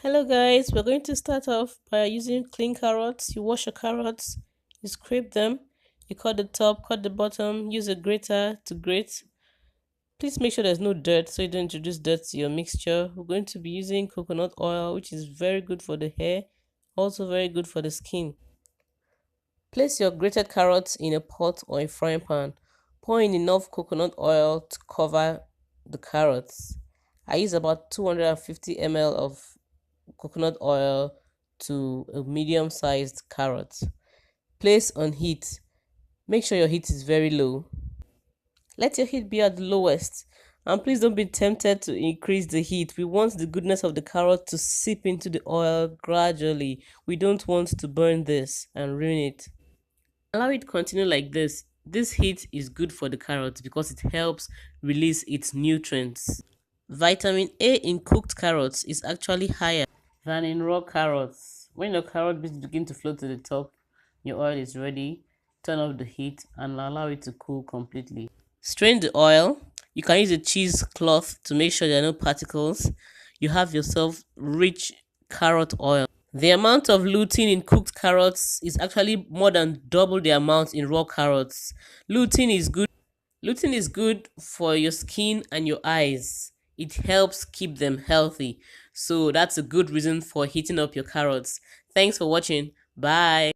Hello guys, we're going to start off by using clean carrots. You wash your carrots, you scrape them, you cut the top, cut the bottom, use a grater to grate. Please make sure there's no dirt so you don't introduce dirt to your mixture. We're going to be using coconut oil, which is very good for the hair, also very good for the skin. Place your grated carrots in a pot or a frying pan. Pour in enough coconut oil to cover the carrots. I use about 250 ml of coconut oil to a medium sized carrot. Place on heat. Make sure your heat is very low. Let your heat be at the lowest. And please don't be tempted to increase the heat. We want the goodness of the carrot to seep into the oil gradually. We don't want to burn this and ruin it. Allow it continue like this. This heat is good for the carrot because it helps release its nutrients. Vitamin A in cooked carrots is actually higher than in raw carrots. When your carrot bits begin to float to the top, your oil is ready. Turn off the heat and allow it to cool completely. Strain the oil. You can use a cheesecloth to make sure there are no particles. You have yourself rich carrot oil. The amount of lutein in cooked carrots is actually more than double the amount in raw carrots. Lutein is good. Lutein is good for your skin and your eyes. It helps keep them healthy. So that's a good reason for heating up your carrots. Thanks for watching. Bye.